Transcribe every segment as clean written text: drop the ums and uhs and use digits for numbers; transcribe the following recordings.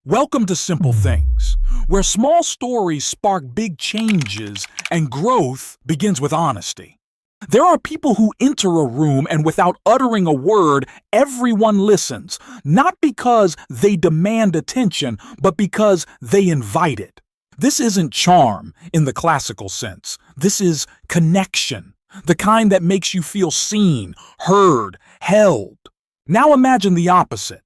Welcome to Simple Things, where small stories spark big changes and growth begins with honesty. There are people who enter a room and without uttering a word, everyone listens, not because they demand attention, but because they invite it. This isn't charm in the classical sense. This is connection, the kind that makes you feel seen, heard, held. Now imagine the opposite.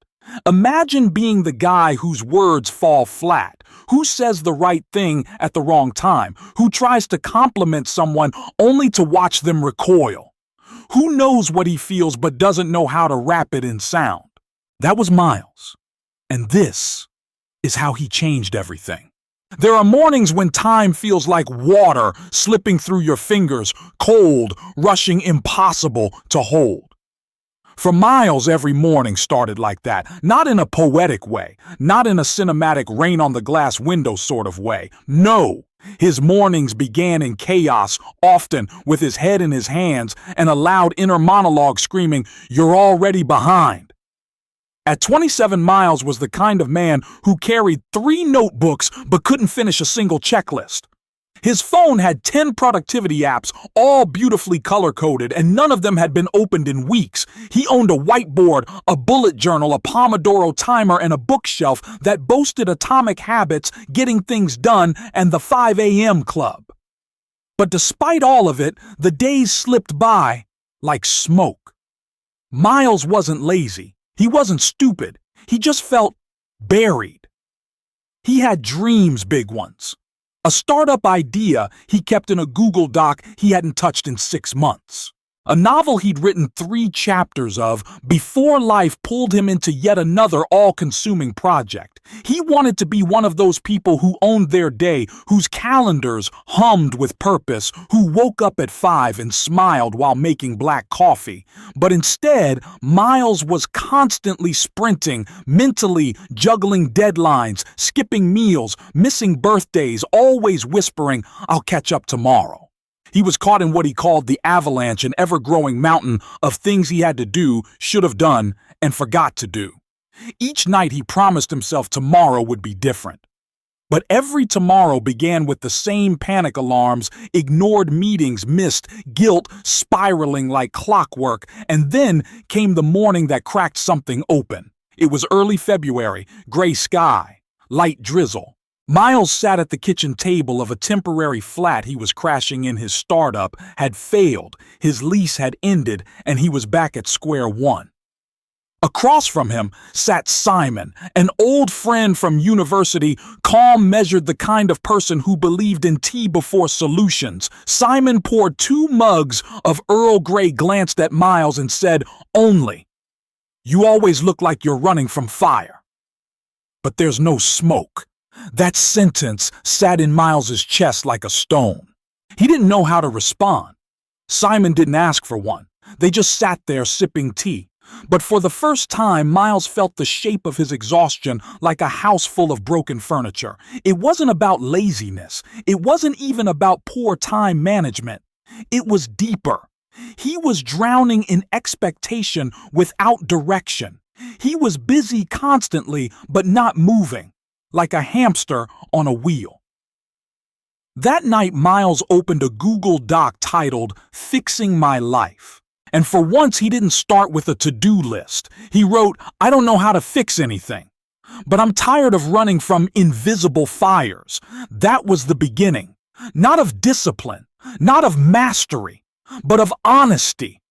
Imagine being the guy whose words fall flat, who says the right thing at the wrong time, who tries to compliment someone only to watch them recoil, who knows what he feels but doesn't know how to wrap it in sound. That was Miles. And this is how he changed everything. There are mornings when time feels like water slipping through your fingers, cold, rushing, impossible to hold. For Miles, every morning started like that, not in a poetic way, not in a cinematic rain-on-the-glass window sort of way. No, his mornings began in chaos, often with his head in his hands and a loud inner monologue screaming, "You're already behind." At 27, Miles was the kind of man who carried 3 notebooks but couldn't finish a single checklist. His phone had 10 productivity apps, all beautifully color-coded, and none of them had been opened in weeks. He owned a whiteboard, a bullet journal, a Pomodoro timer, and a bookshelf that boasted atomic habits, getting things done, and the 5 a.m. club. But despite all of it, the days slipped by like smoke. Miles wasn't lazy. He wasn't stupid. He just felt buried. He had dreams, big ones. A startup idea he kept in a Google Doc he hadn't touched in 6 months. A novel he'd written 3 chapters of before life pulled him into yet another all-consuming project. He wanted to be one of those people who owned their day, whose calendars hummed with purpose, who woke up at 5 and smiled while making black coffee. But instead, Miles was constantly sprinting, mentally juggling deadlines, skipping meals, missing birthdays, always whispering, "I'll catch up tomorrow." He was caught in what he called the avalanche, an ever-growing mountain of things he had to do, should have done, and forgot to do. Each night he promised himself tomorrow would be different. But every tomorrow began with the same panic alarms, ignored meetings missed, guilt spiraling like clockwork, and then came the morning that cracked something open. It was early February, gray sky, light drizzle. Miles sat at the kitchen table of a temporary flat he was crashing in. His startup had failed, his lease had ended, and he was back at square one. Across from him sat Simon, an old friend from university, calm, measured, the kind of person who believed in tea before solutions. Simon poured 2 mugs of Earl Grey, glanced at Miles, and said, "Only, you always look like you're running from fire. But there's no smoke." That sentence sat in Miles's chest like a stone. He didn't know how to respond. Simon didn't ask for one. They just sat there sipping tea. But for the first time, Miles felt the shape of his exhaustion like a house full of broken furniture. It wasn't about laziness. It wasn't even about poor time management. It was deeper. He was drowning in expectation without direction. He was busy constantly, but not moving, like a hamster on a wheel. That night, Miles opened a Google Doc titled "Fixing My Life." And for once, he didn't start with a to-do list. He wrote, "I don't know how to fix anything, but I'm tired of running from invisible fires." That was the beginning, not of discipline, not of mastery, but of honesty.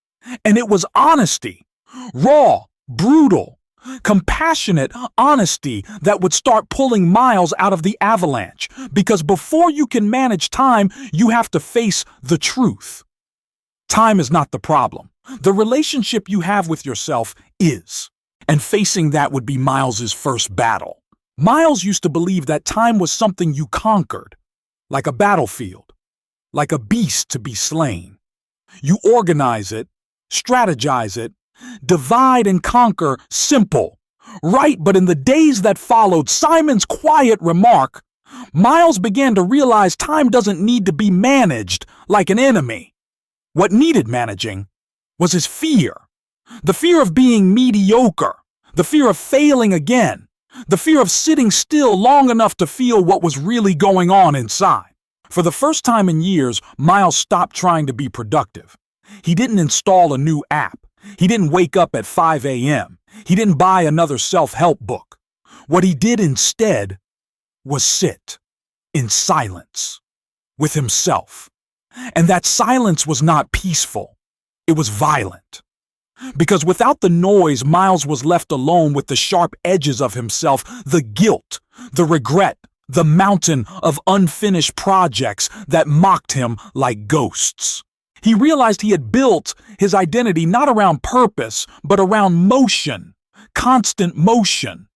And it was honesty, raw, brutal, compassionate honesty that would start pulling Miles out of the avalanche. Because before you can manage time, you have to face the truth. Time is not the problem. The relationship you have with yourself is. And facing that would be Miles's first battle. Miles used to believe that time was something you conquered, like a battlefield, like a beast to be slain. You organize it, strategize it, divide and conquer, simple. Right, but in the days that followed Simon's quiet remark, Miles began to realize time doesn't need to be managed like an enemy. What needed managing was his fear. The fear of being mediocre, the fear of failing again, The fear of sitting still long enough to feel what was really going on inside. For the first time in years, Miles stopped trying to be productive. He didn't install a new app. He didn't wake up at 5 a.m. He didn't buy another self-help book. What he did instead was sit in silence with himself. And that silence was not peaceful. It was violent. Because without the noise, Miles was left alone with the sharp edges of himself, the guilt, the regret, the mountain of unfinished projects that mocked him like ghosts. He realized he had built his identity not around purpose, but around motion, constant motion.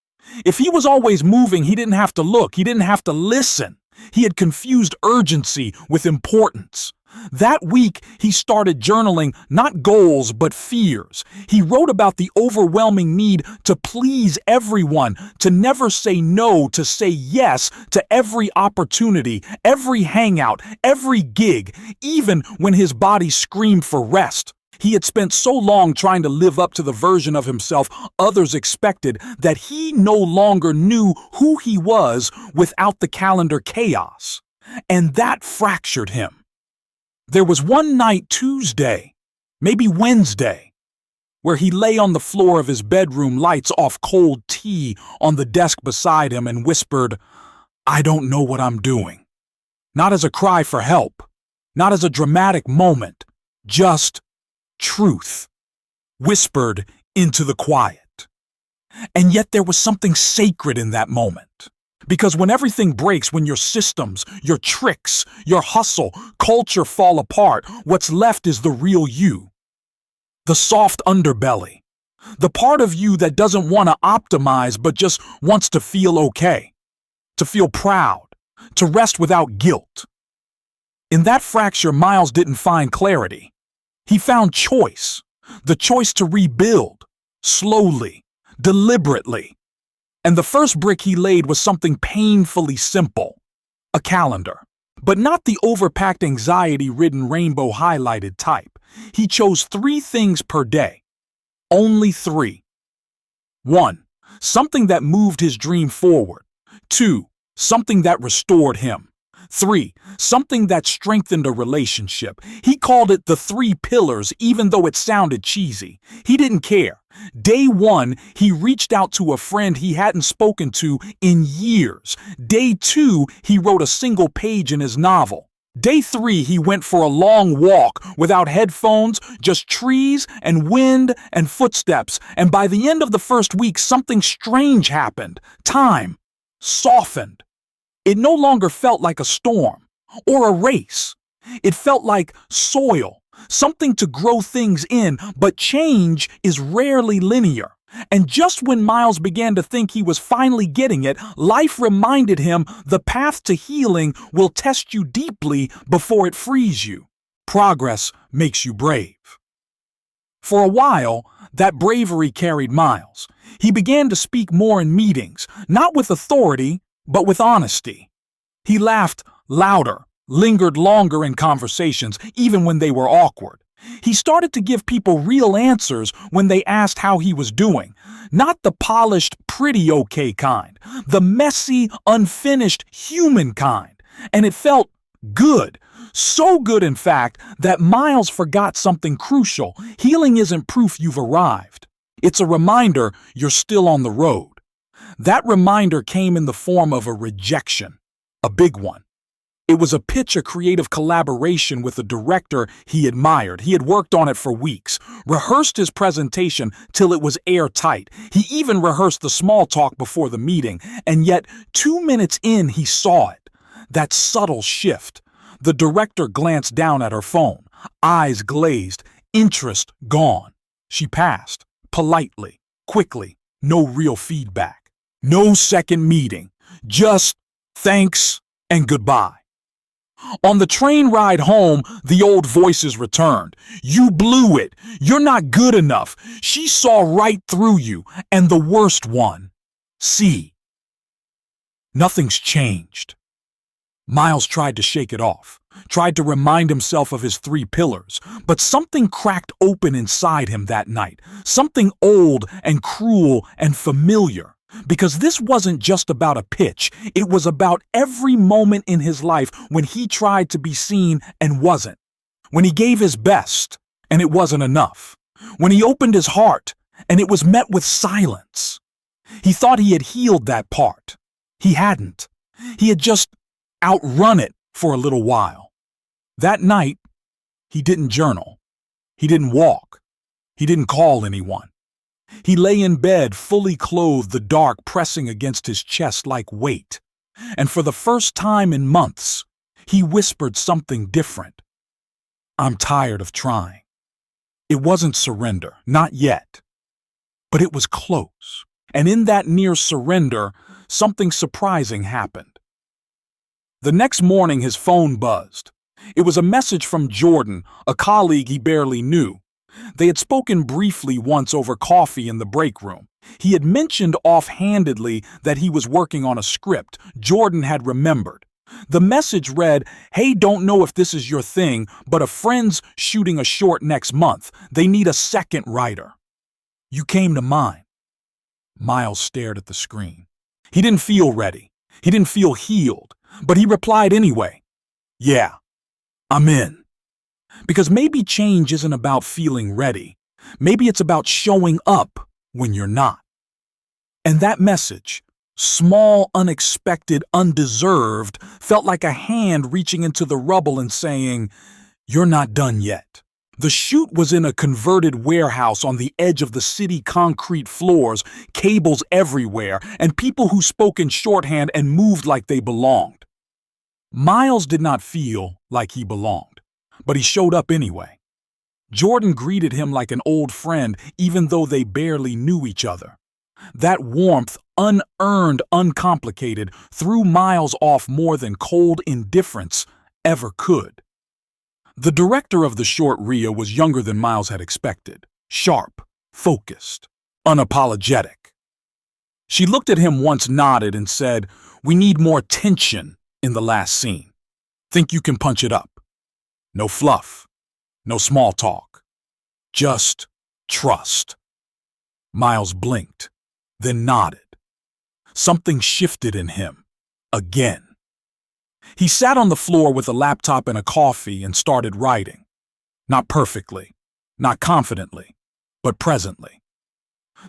If he was always moving, he didn't have to look, he didn't have to listen. He had confused urgency with importance. That week, he started journaling not goals, but fears. He wrote about the overwhelming need to please everyone, to never say no, to say yes to every opportunity, every hangout, every gig, even when his body screamed for rest. He had spent so long trying to live up to the version of himself others expected that he no longer knew who he was without the calendar chaos. And that fractured him. There was one night, Tuesday, maybe Wednesday, where he lay on the floor of his bedroom, lights off, cold tea on the desk beside him, and whispered, "I don't know what I'm doing." Not as a cry for help, not as a dramatic moment, just truth, whispered into the quiet. And yet there was something sacred in that moment. Because when everything breaks, when your systems, your tricks, your hustle, culture fall apart, what's left is the real you. The soft underbelly. The part of you that doesn't want to optimize but just wants to feel okay. To feel proud. To rest without guilt. In that fracture, Miles didn't find clarity. He found choice. The choice to rebuild. Slowly. Deliberately. And the first brick he laid was something painfully simple. A calendar. But not the overpacked, anxiety-ridden, rainbow-highlighted type. He chose 3 things per day. Only 3. 1. Something that moved his dream forward. 2. Something that restored him. 3. Something that strengthened a relationship. He called it the 3 pillars, even though it sounded cheesy. He didn't care. Day 1, he reached out to a friend he hadn't spoken to in years. Day 2, he wrote a single page in his novel. Day 3, he went for a long walk without headphones, just trees and wind and footsteps. And by the end of the first week, something strange happened. Time softened. It no longer felt like a storm or a race. It felt like soil, something to grow things in, but change is rarely linear. And just when Miles began to think he was finally getting it, life reminded him the path to healing will test you deeply before it frees you. Progress makes you brave. For a while, that bravery carried Miles. He began to speak more in meetings, not with authority, but with honesty. He laughed louder, lingered longer in conversations, even when they were awkward. He started to give people real answers when they asked how he was doing. Not the polished, pretty okay kind. The messy, unfinished, human kind. And it felt good. So good, in fact, that Miles forgot something crucial. Healing isn't proof you've arrived. It's a reminder you're still on the road. That reminder came in the form of a rejection. A big one. It was a pitch, a creative collaboration with a director he admired. He had worked on it for weeks, rehearsed his presentation till it was airtight. He even rehearsed the small talk before the meeting, and yet 2 minutes in he saw it. That subtle shift. The director glanced down at her phone, eyes glazed, interest gone. She passed, politely, quickly, no real feedback. No second meeting, just thanks and goodbye. On the train ride home, the old voices returned. You blew it. You're not good enough. She saw right through you. And the worst one, see. Nothing's changed. Miles tried to shake it off, tried to remind himself of his 3 pillars, but something cracked open inside him that night, something old and cruel and familiar. Because this wasn't just about a pitch, it was about every moment in his life when he tried to be seen and wasn't. When he gave his best and it wasn't enough. When he opened his heart and it was met with silence. He thought he had healed that part. He hadn't. He had just outrun it for a little while. That night, he didn't journal. He didn't walk. He didn't call anyone. He lay in bed, fully clothed, the dark pressing against his chest like weight. And for the first time in months, he whispered something different. I'm tired of trying. It wasn't surrender, not yet. But it was close. And in that near surrender, something surprising happened. The next morning, his phone buzzed. It was a message from Jordan, a colleague he barely knew. They had spoken briefly once over coffee in the break room. He had mentioned offhandedly that he was working on a script. Jordan had remembered. The message read, "Hey, don't know if this is your thing, but a friend's shooting a short next month. They need a second writer. You came to mind." Miles stared at the screen. He didn't feel ready. He didn't feel healed. But he replied anyway. "Yeah, I'm in." Because maybe change isn't about feeling ready. Maybe it's about showing up when you're not. And that message, small, unexpected, undeserved, felt like a hand reaching into the rubble and saying, "You're not done yet." The shoot was in a converted warehouse on the edge of the city concrete floors, cables everywhere, and people who spoke in shorthand and moved like they belonged. Miles did not feel like he belonged, but he showed up anyway. Jordan greeted him like an old friend, even though they barely knew each other. That warmth, unearned, uncomplicated, threw Miles off more than cold indifference ever could. The director of the short Rhea was younger than Miles had expected, sharp, focused, unapologetic. She looked at him once, nodded, and said, "We need more tension in the last scene. Think you can punch it up? No fluff, no small talk. Just trust." Miles blinked, then nodded. Something shifted in him, again. He sat on the floor with a laptop and a coffee and started writing. Not perfectly, not confidently, but presently.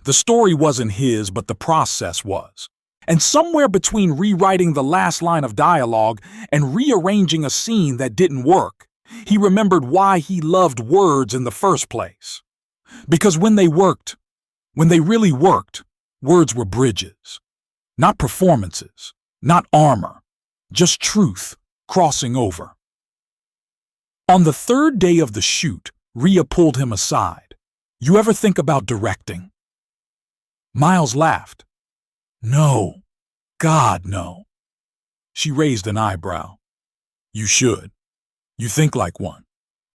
The story wasn't his, but the process was. And somewhere between rewriting the last line of dialogue and rearranging a scene that didn't work, he remembered why he loved words in the first place. Because when they really worked, words were bridges. Not performances, not armor, just truth crossing over. On the third day of the shoot, Rhea pulled him aside. "You ever think about directing?" Miles laughed. "No. God, no." She raised an eyebrow. "You should. You think like one."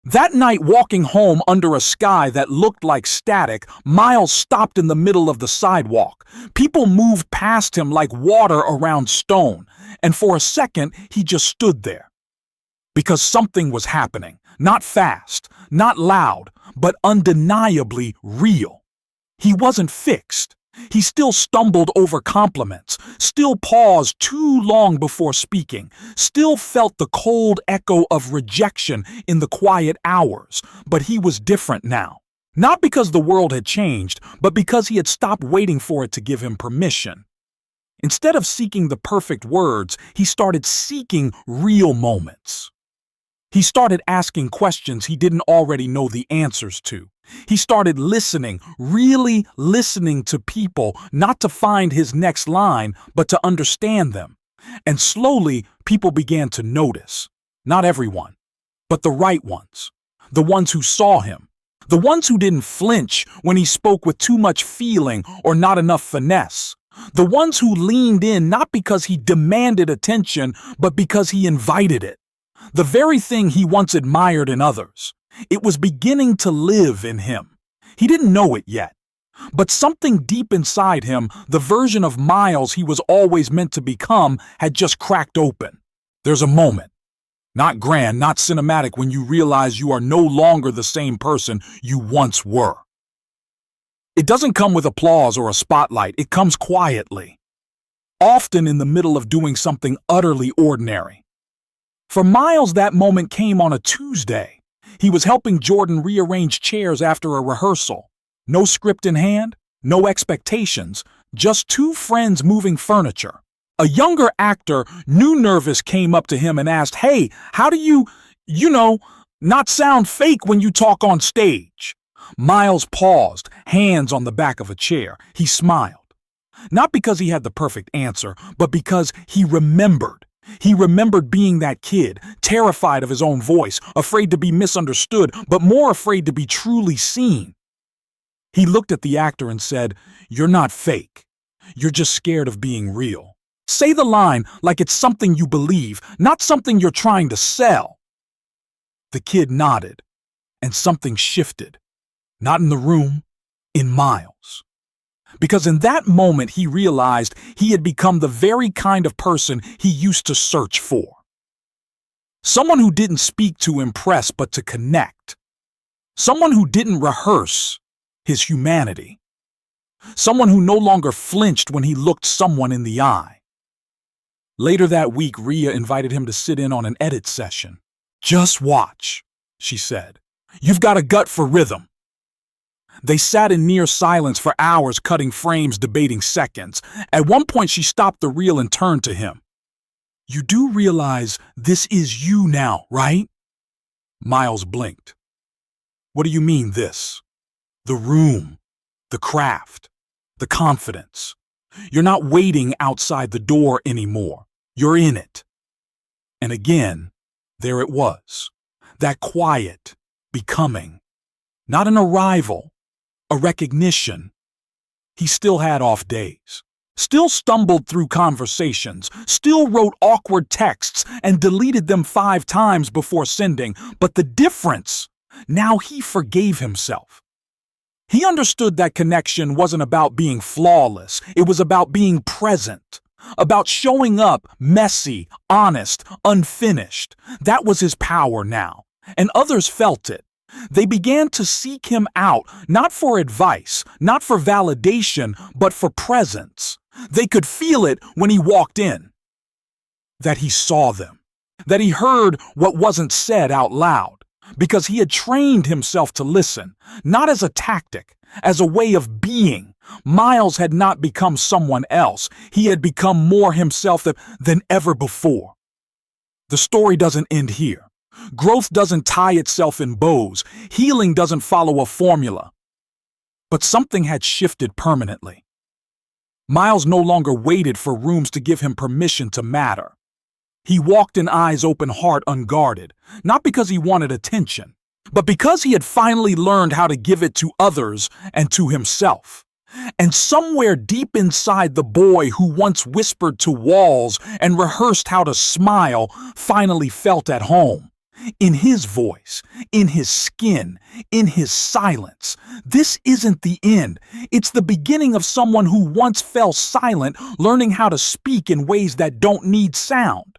That night, walking home under a sky that looked like static, Miles stopped in the middle of the sidewalk. People moved past him like water around stone, and for a second, he just stood there. Because something was happening, not fast, not loud, but undeniably real. He wasn't fixed. He still stumbled over compliments, still paused too long before speaking, still felt the cold echo of rejection in the quiet hours, but he was different now. Not because the world had changed, but because he had stopped waiting for it to give him permission. Instead of seeking the perfect words, he started seeking real moments. He started asking questions he didn't already know the answers to. He started listening, really listening to people, not to find his next line, but to understand them. And slowly, people began to notice. Not everyone, but the right ones. The ones who saw him. The ones who didn't flinch when he spoke with too much feeling or not enough finesse. The ones who leaned in not because he demanded attention, but because he invited it. The very thing he once admired in others. It was beginning to live in him. He didn't know it yet. But something deep inside him, the version of Miles he was always meant to become, had just cracked open. There's a moment, not grand, not cinematic, when you realize you are no longer the same person you once were. It doesn't come with applause or a spotlight. It comes quietly, often in the middle of doing something utterly ordinary. For Miles, that moment came on a Tuesday. He was helping Jordan rearrange chairs after a rehearsal. No script in hand, no expectations, just two friends moving furniture. A younger actor, new nervous, came up to him and asked, "Hey, how do you not sound fake when you talk on stage?" Miles paused, hands on the back of a chair. He smiled. Not because he had the perfect answer, but because he remembered. He remembered being that kid, terrified of his own voice, afraid to be misunderstood, but more afraid to be truly seen. He looked at the actor and said, "You're not fake. You're just scared of being real. Say the line like it's something you believe, not something you're trying to sell." The kid nodded, and something shifted. Not in the room, in Miles. Because in that moment he realized he had become the very kind of person he used to search for. Someone who didn't speak to impress but to connect. Someone who didn't rehearse his humanity. Someone who no longer flinched when he looked someone in the eye. Later that week, Rhea invited him to sit in on an edit session. "Just watch," she said. "You've got a gut for rhythm." They sat in near silence for hours, cutting frames, debating seconds. At one point, she stopped the reel and turned to him. "You do realize this is you now, right?" Miles blinked. "What do you mean, this?" "The room, the craft, the confidence. You're not waiting outside the door anymore. You're in it." And again, there it was. That quiet becoming. Not an arrival, a recognition. He still had off days. Still stumbled through conversations. Still wrote awkward texts and deleted them 5 times before sending. But the difference, now he forgave himself. He understood that connection wasn't about being flawless. It was about being present. About showing up messy, honest, unfinished. That was his power now. And others felt it. They began to seek him out, not for advice, not for validation, but for presence. They could feel it when he walked in. That he saw them. That he heard what wasn't said out loud. Because he had trained himself to listen, not as a tactic, as a way of being. Miles had not become someone else. He had become more himself than ever before. The story doesn't end here. Growth doesn't tie itself in bows. Healing doesn't follow a formula. But something had shifted permanently. Miles no longer waited for rooms to give him permission to matter. He walked in eyes open, heart unguarded, not because he wanted attention, but because he had finally learned how to give it to others and to himself. And somewhere deep inside, the boy who once whispered to walls and rehearsed how to smile finally felt at home. In his voice, in his skin, in his silence. This isn't the end. It's the beginning of someone who once fell silent, learning how to speak in ways that don't need sound.